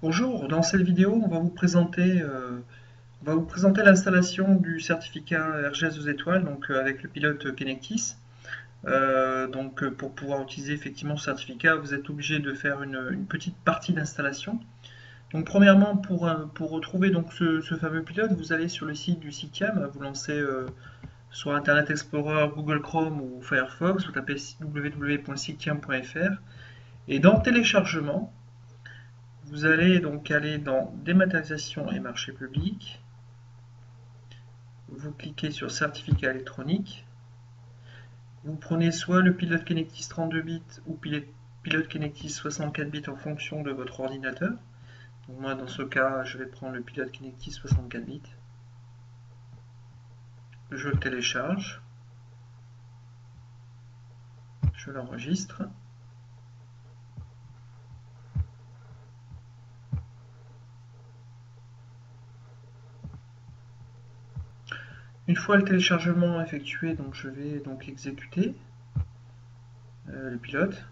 Bonjour, dans cette vidéo, on va vous présenter l'installation du certificat RGS 2 étoiles avec le pilote Kenectis. Pour pouvoir utiliser effectivement ce certificat, vous êtes obligé de faire une petite partie d'installation. Donc premièrement, pour retrouver ce fameux pilote, vous allez sur le site du CITIAM, vous lancez sur Internet Explorer, Google Chrome ou Firefox, vous tapez www.citiam.fr et dans téléchargement, vous allez donc aller dans dématérialisation et marché public. Vous cliquez sur certificat électronique. Vous prenez soit le pilote Kenectis 32 bits ou pilote Kenectis 64 bits en fonction de votre ordinateur. Donc moi dans ce cas, je vais prendre le pilote Kenectis 64 bits. Je le télécharge. Je l'enregistre. Une fois le téléchargement effectué, donc je vais donc exécuter le pilote.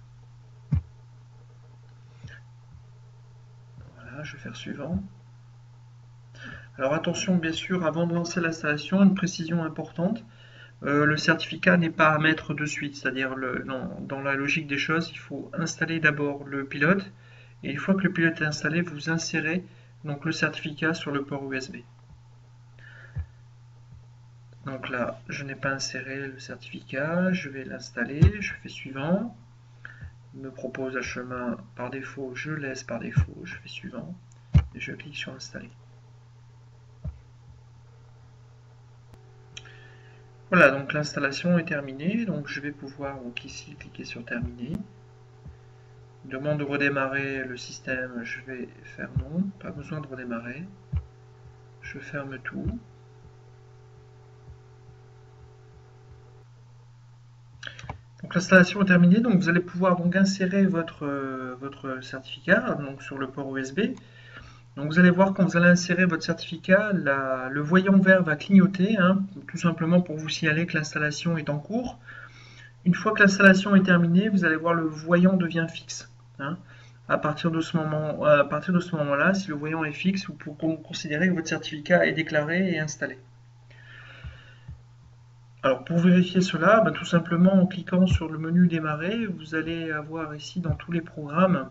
Voilà, je vais faire suivant. Alors attention, bien sûr, avant de lancer l'installation, une précision importante. Le certificat n'est pas à mettre de suite, c'est-à-dire dans la logique des choses, il faut installer d'abord le pilote, et une fois que le pilote est installé, vous insérez donc le certificat sur le port USB. Donc là, je n'ai pas inséré le certificat, je vais l'installer, je fais suivant. Il me propose un chemin par défaut, je laisse par défaut, je fais suivant, et je clique sur installer. Voilà, donc l'installation est terminée, donc je vais pouvoir donc ici cliquer sur terminer. Demande de redémarrer le système, je vais faire non, pas besoin de redémarrer. Je ferme tout. Donc l'installation est terminée, donc vous allez pouvoir donc insérer votre certificat donc sur le port USB. Donc vous allez voir quand vous allez insérer votre certificat, le voyant vert va clignoter, tout simplement pour vous signaler que l'installation est en cours. Une fois que l'installation est terminée, vous allez voir le voyant devient fixe. À partir de ce moment-là, si le voyant est fixe, vous pouvez considérer que votre certificat est déclaré et installé. Alors pour vérifier cela, tout simplement en cliquant sur le menu démarrer, vous allez avoir ici dans tous les programmes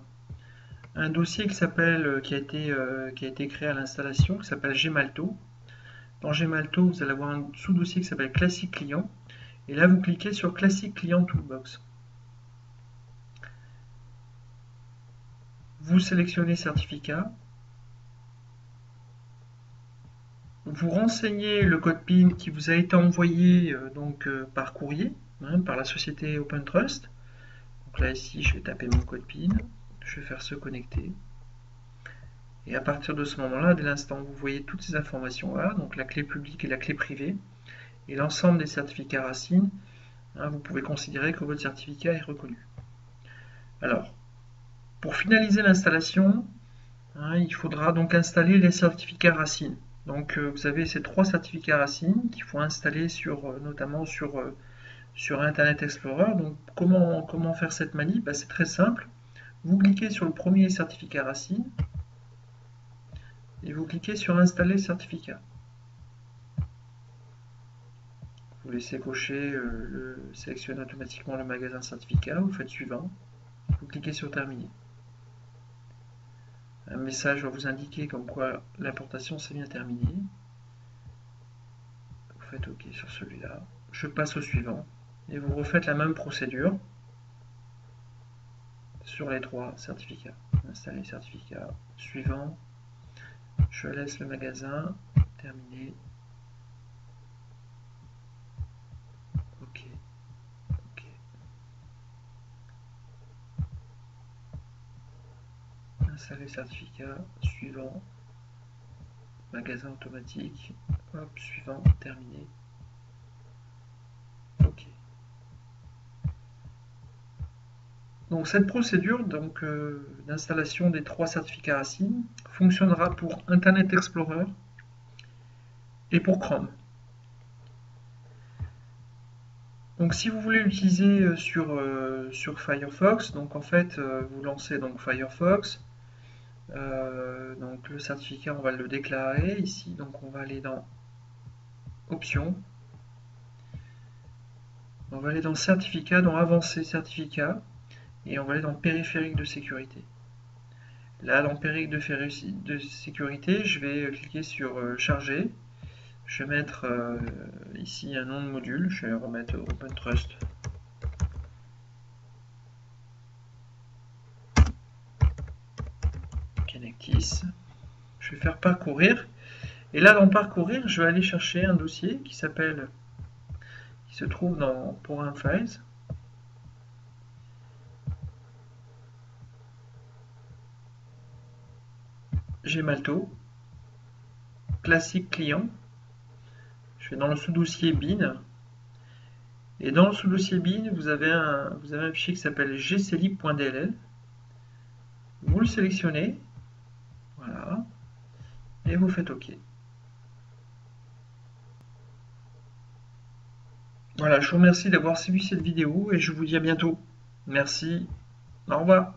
un dossier qui a été créé à l'installation, qui s'appelle Gemalto. Dans Gemalto, vous allez avoir un sous-dossier qui s'appelle Classique Client. Et là, vous cliquez sur Classique Client Toolbox. Vous sélectionnez certificat. Vous renseignez le code PIN qui vous a été envoyé par courrier, par la société OpenTrust. Donc là, ici, je vais taper mon code PIN. Je vais faire se connecter. Et à partir de ce moment-là, dès l'instant où vous voyez toutes ces informations-là, donc la clé publique et la clé privée, et l'ensemble des certificats racines, vous pouvez considérer que votre certificat est reconnu. Alors, pour finaliser l'installation, il faudra donc installer les certificats racines. Donc vous avez ces 3 certificats racines qu'il faut installer notamment sur Internet Explorer. Donc comment faire cette manip? C'est très simple. Vous cliquez sur le premier certificat racine et vous cliquez sur installer certificat. Vous laissez cocher, sélectionner automatiquement le magasin certificat, vous faites suivant, vous cliquez sur terminer. Un message va vous indiquer comme quoi l'importation s'est bien terminée. Vous faites OK sur celui-là. Je passe au suivant. Et vous refaites la même procédure sur les 3 certificats. Installer certificat, suivant. Je laisse le magasin, terminé. OK. OK. Installer certificat, suivant. Magasin automatique. Hop, suivant, terminé. OK. Donc cette procédure d'installation des 3 certificats racines fonctionnera pour Internet Explorer et pour Chrome. Donc si vous voulez l'utiliser sur Firefox, donc en fait vous lancez donc Firefox, Donc le certificat, on va le déclarer ici. Donc on va aller dans Options. On va aller dans Certificat, dans Avancé certificat. Et on va aller dans Périphérique de sécurité. Là, dans Périphérique de sécurité, je vais cliquer sur Charger. Je vais mettre ici un nom de module. Je vais remettre OpenTrust. Connectis. Je vais faire parcourir. Et là, dans parcourir, je vais aller chercher un dossier qui se trouve dans Program Files. Gemalto, classique client. Je vais dans le sous-dossier bin. Et dans le sous-dossier bin, vous avez un fichier qui s'appelle gclib.dll. Vous le sélectionnez. Voilà. Et vous faites OK. Voilà, je vous remercie d'avoir suivi cette vidéo et je vous dis à bientôt. Merci. Au revoir.